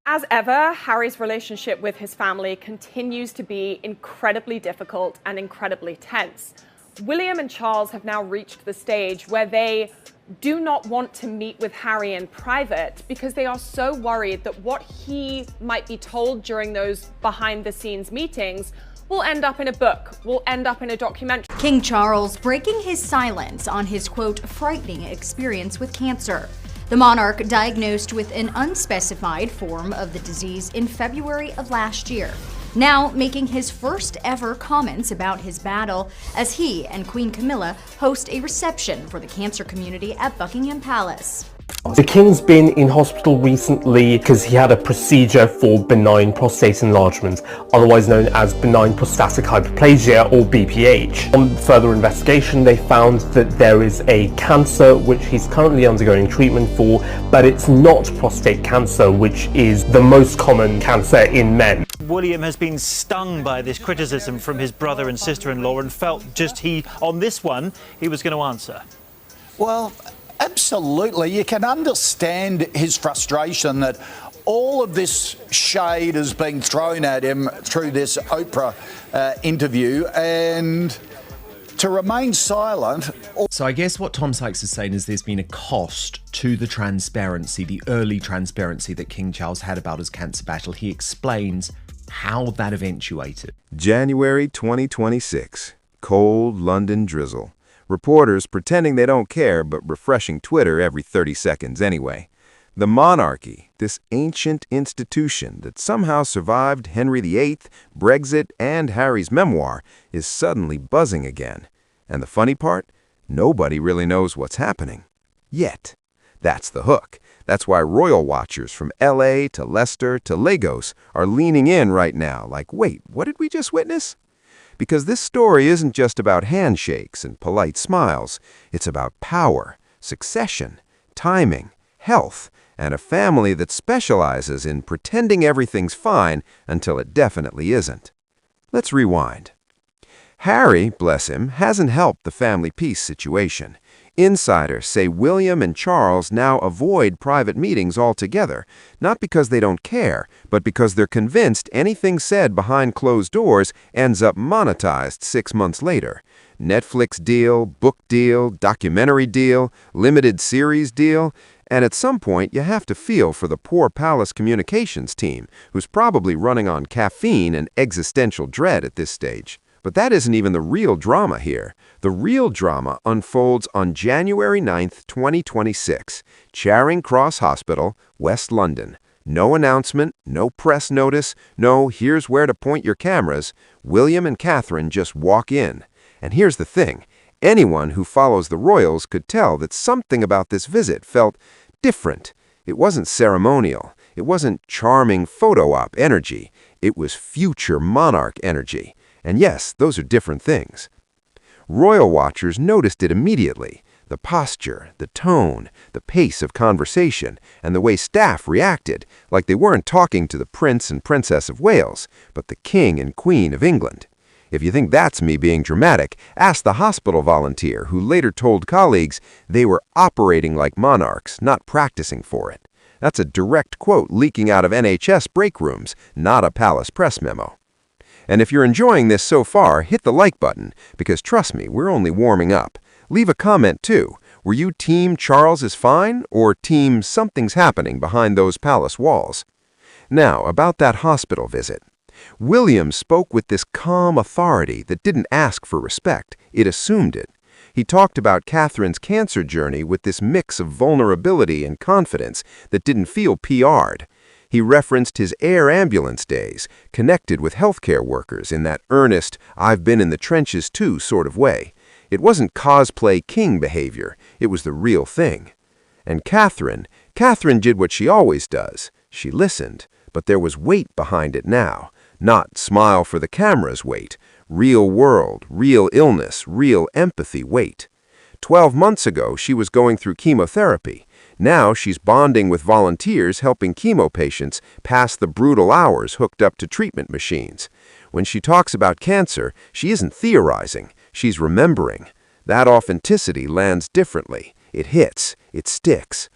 As ever, Harry's relationship with his family continues to be incredibly difficult and incredibly tense. William and Charles have now reached the stage where they do not want to meet with Harry in private because they are so worried that what he might be told during those behind-the-scenes meetings will end up in a book, will end up in a documentary. King Charles breaking his silence on his, quote, frightening experience with cancer. The monarch diagnosed with an unspecified form of the disease in February of last year, now making his first ever comments about his battle as he and Queen Camilla host a reception for the cancer community at Buckingham Palace. The King's been in hospital recently because he had a procedure for benign prostate enlargement, otherwise known as benign prostatic hyperplasia or BPH. On further investigation, they found that there is a cancer which he's currently undergoing treatment for, but it's not prostate cancer, which is the most common cancer in men. William has been stung by this criticism from his brother and sister-in-law and felt on this one, he was going to answer. Well, absolutely. You can understand his frustration that all of this shade is being thrown at him through this Oprah interview, and to remain silent. So I guess what Tom Sykes is saying is there's been a cost to the transparency, the early transparency that King Charles had about his cancer battle. He explains how that eventuated. January 2026. Cold London drizzle. Reporters pretending they don't care but refreshing Twitter every 30 seconds anyway. The monarchy, this ancient institution that somehow survived Henry VIII, Brexit, and Harry's memoir, is suddenly buzzing again. And the funny part? Nobody really knows what's happening. Yet. That's the hook. That's why royal watchers from LA to Leicester to Lagos are leaning in right now like, wait, what did we just witness? Because this story isn't just about handshakes and polite smiles. It's about power, succession, timing, health, and a family that specializes in pretending everything's fine until it definitely isn't. Let's rewind. Harry, bless him, hasn't helped the family peace situation. Insiders say William and Charles now avoid private meetings altogether, not because they don't care, but because they're convinced anything said behind closed doors ends up monetized 6 months later. Netflix deal, book deal, documentary deal, limited series deal, and at some point you have to feel for the poor palace communications team, who's probably running on caffeine and existential dread at this stage. But that isn't even the real drama here. The real drama unfolds on January 9th, 2026, Charing Cross Hospital, West London. No announcement, no press notice, no here's where to point your cameras. William and Catherine just walk in. And here's the thing. Anyone who follows the royals could tell that something about this visit felt different. It wasn't ceremonial. It wasn't charming photo op energy. It was future monarch energy. And yes, those are different things. Royal watchers noticed it immediately. The posture, the tone, the pace of conversation, and the way staff reacted, like they weren't talking to the Prince and Princess of Wales, but the King and Queen of England. If you think that's me being dramatic, ask the hospital volunteer who later told colleagues they were operating like monarchs, not practicing for it. That's a direct quote leaking out of NHS break rooms, not a palace press memo. And if you're enjoying this so far, hit the like button, because trust me, we're only warming up. Leave a comment too. Were you team Charles is fine, or team something's happening behind those palace walls? Now, about that hospital visit. William spoke with this calm authority that didn't ask for respect, it assumed it. He talked about Catherine's cancer journey with this mix of vulnerability and confidence that didn't feel PR'd. He referenced his air ambulance days, connected with healthcare workers in that earnest, I've been in the trenches too sort of way. It wasn't cosplay king behavior, it was the real thing. And Catherine did what she always does. She listened, but there was weight behind it now. Not smile for the camera's weight. Real world, real illness, real empathy weight. 12 months ago, she was going through chemotherapy. Now she's bonding with volunteers helping chemo patients pass the brutal hours hooked up to treatment machines. When she talks about cancer, she isn't theorizing, she's remembering. That authenticity lands differently. It hits, it sticks.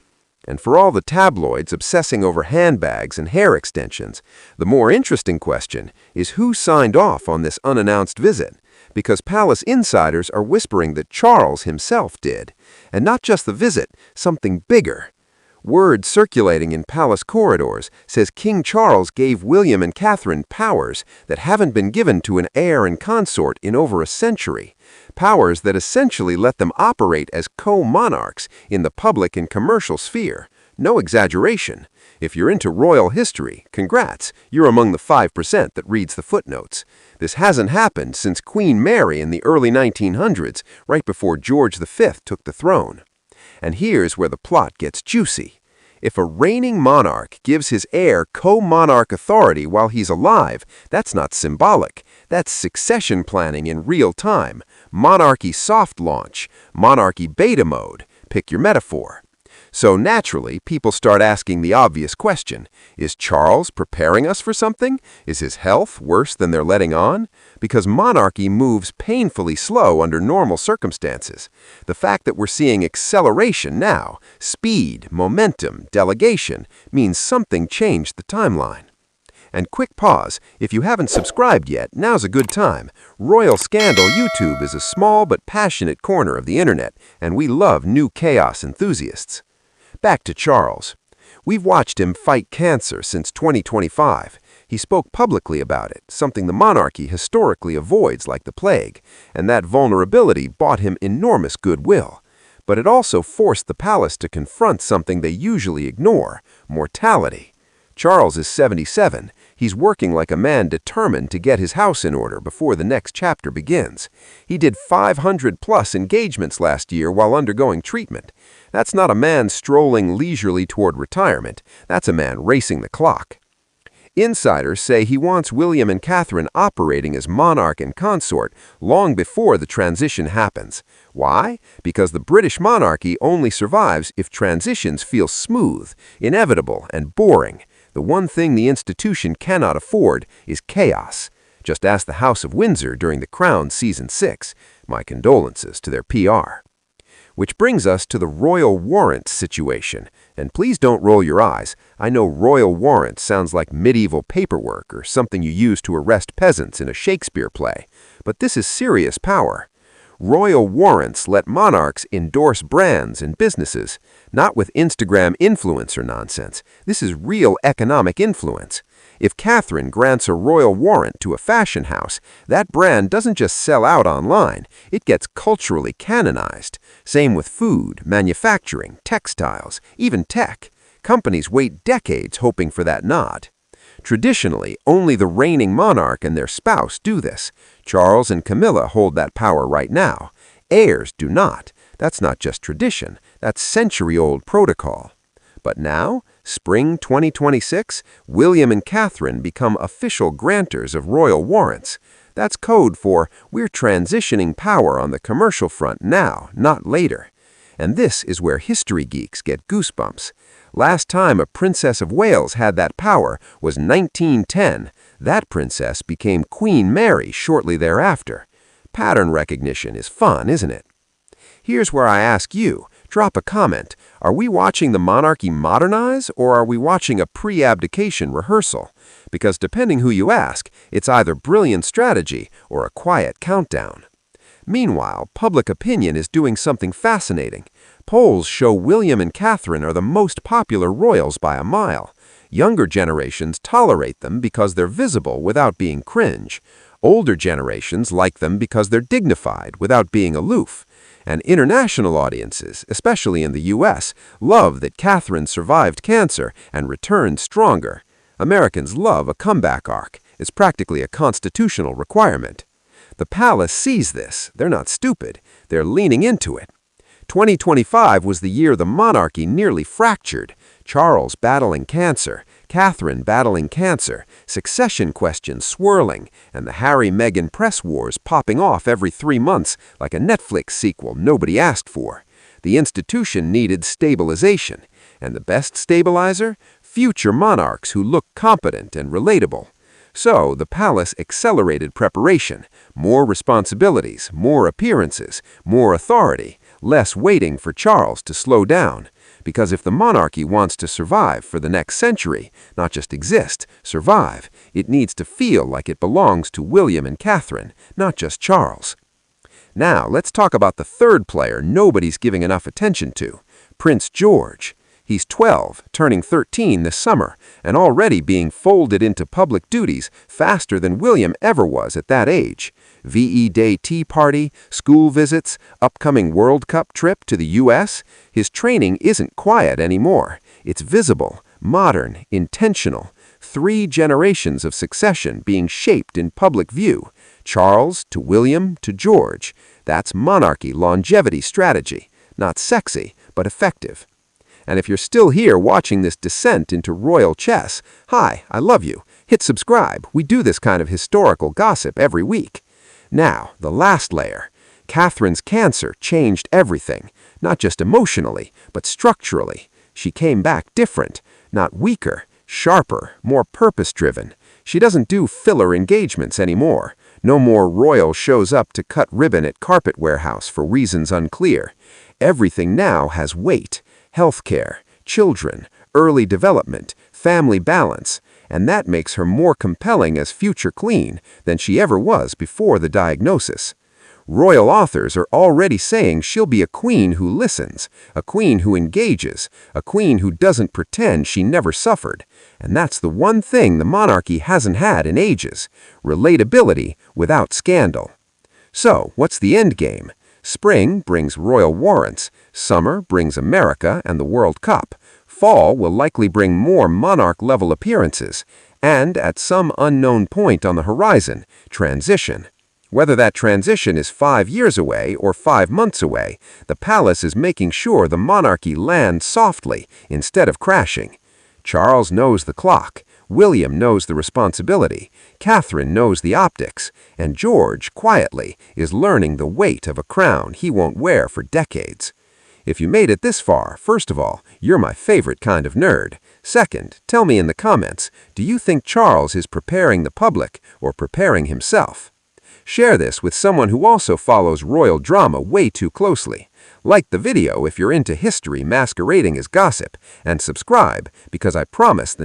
And for all the tabloids obsessing over handbags and hair extensions, the more interesting question is who signed off on this unannounced visit, because palace insiders are whispering that Charles himself did. And not just the visit, something bigger. Word circulating in palace corridors says King Charles gave William and Catherine powers that haven't been given to an heir and consort in over a century. Powers that essentially let them operate as co-monarchs in the public and commercial sphere. No exaggeration. If you're into royal history, congrats, you're among the 5% that reads the footnotes. This hasn't happened since Queen Mary in the early 1900s, right before George V took the throne. And here's where the plot gets juicy. If a reigning monarch gives his heir co-monarch authority while he's alive, that's not symbolic. That's succession planning in real time. Monarchy soft launch, monarchy beta mode. Pick your metaphor. So naturally, people start asking the obvious question. Is Charles preparing us for something? Is his health worse than they're letting on? Because monarchy moves painfully slow under normal circumstances. The fact that we're seeing acceleration now, speed, momentum, delegation, means something changed the timeline. And quick pause, if you haven't subscribed yet, now's a good time. Royal Scandal YouTube is a small but passionate corner of the internet, and we love new chaos enthusiasts. Back to Charles. We've watched him fight cancer since 2025. He spoke publicly about it, something the monarchy historically avoids like the plague, and that vulnerability bought him enormous goodwill. But it also forced the palace to confront something they usually ignore: mortality. Charles is 77. He's working like a man determined to get his house in order before the next chapter begins. He did 500+ engagements last year while undergoing treatment. That's not a man strolling leisurely toward retirement. That's a man racing the clock. Insiders say he wants William and Catherine operating as monarch and consort long before the transition happens. Why? Because the British monarchy only survives if transitions feel smooth, inevitable, and boring. The one thing the institution cannot afford is chaos. Just ask the House of Windsor during The Crown Season 6. My condolences to their PR. Which brings us to the royal warrant situation. And please don't roll your eyes. I know royal warrant sounds like medieval paperwork or something you use to arrest peasants in a Shakespeare play. But this is serious power. Royal warrants let monarchs endorse brands and businesses, not with Instagram influencer nonsense. This is real economic influence. If Catherine grants a royal warrant to a fashion house, that brand doesn't just sell out online, it gets culturally canonized. Same with food, manufacturing, textiles, even tech. Companies wait decades hoping for that nod. Traditionally, only the reigning monarch and their spouse do this. Charles and Camilla hold that power right now. Heirs do not. That's not just tradition, that's century-old protocol. But now, spring 2026, William and Catherine become official grantors of royal warrants. That's code for we're transitioning power on the commercial front now, not later. And this is where history geeks get goosebumps. Last time a Princess of Wales had that power was 1910. That princess became Queen Mary shortly thereafter. Pattern recognition is fun, isn't it? Here's where I ask you, drop a comment. Are we watching the monarchy modernize, or are we watching a pre-abdication rehearsal? Because depending who you ask, it's either brilliant strategy or a quiet countdown. Meanwhile, public opinion is doing something fascinating. Polls show William and Catherine are the most popular royals by a mile. Younger generations tolerate them because they're visible without being cringe. Older generations like them because they're dignified without being aloof. And international audiences, especially in the US, love that Catherine survived cancer and returned stronger. Americans love a comeback arc. It's practically a constitutional requirement. The palace sees this. They're not stupid. They're leaning into it. 2025 was the year the monarchy nearly fractured. Charles battling cancer, Catherine battling cancer, succession questions swirling, and the Harry-Meghan press wars popping off every 3 months like a Netflix sequel nobody asked for. The institution needed stabilization, and the best stabilizer? Future monarchs who look competent and relatable. So the palace accelerated preparation, more responsibilities, more appearances, more authority, less waiting for Charles to slow down. Because if the monarchy wants to survive for the next century, not just exist, survive, it needs to feel like it belongs to William and Catherine, not just Charles. Now, let's talk about the third player nobody's giving enough attention to, Prince George. He's 12, turning 13 this summer, and already being folded into public duties faster than William ever was at that age. VE Day tea party, school visits, upcoming World Cup trip to the US. His training isn't quiet anymore. It's visible, modern, intentional. 3 generations of succession being shaped in public view. Charles to William to George. That's monarchy longevity strategy. Not sexy, but effective. And if you're still here watching this descent into royal chess, hi, I love you. Hit subscribe. We do this kind of historical gossip every week. Now, the last layer. Catherine's cancer changed everything, not just emotionally, but structurally. She came back different, not weaker, sharper, more purpose-driven. She doesn't do filler engagements anymore. No more royal shows up to cut ribbon at carpet warehouse for reasons unclear. Everything now has weight. Healthcare, children, early development, family balance, and that makes her more compelling as future queen than she ever was before the diagnosis. Royal authors are already saying she'll be a queen who listens, a queen who engages, a queen who doesn't pretend she never suffered. And that's the one thing the monarchy hasn't had in ages, relatability without scandal. So, what's the end game? Spring brings royal warrants, summer brings America and the World Cup, fall will likely bring more monarch-level appearances, and at some unknown point on the horizon, transition. Whether that transition is 5 years away or 5 months away, the palace is making sure the monarchy lands softly instead of crashing. Charles knows the clock, William knows the responsibility, Catherine knows the optics, and George, quietly, is learning the weight of a crown he won't wear for decades. If you made it this far, first of all, you're my favorite kind of nerd. Second, tell me in the comments, do you think Charles is preparing the public or preparing himself? Share this with someone who also follows royal drama way too closely. Like the video if you're into history masquerading as gossip, and subscribe because I promise the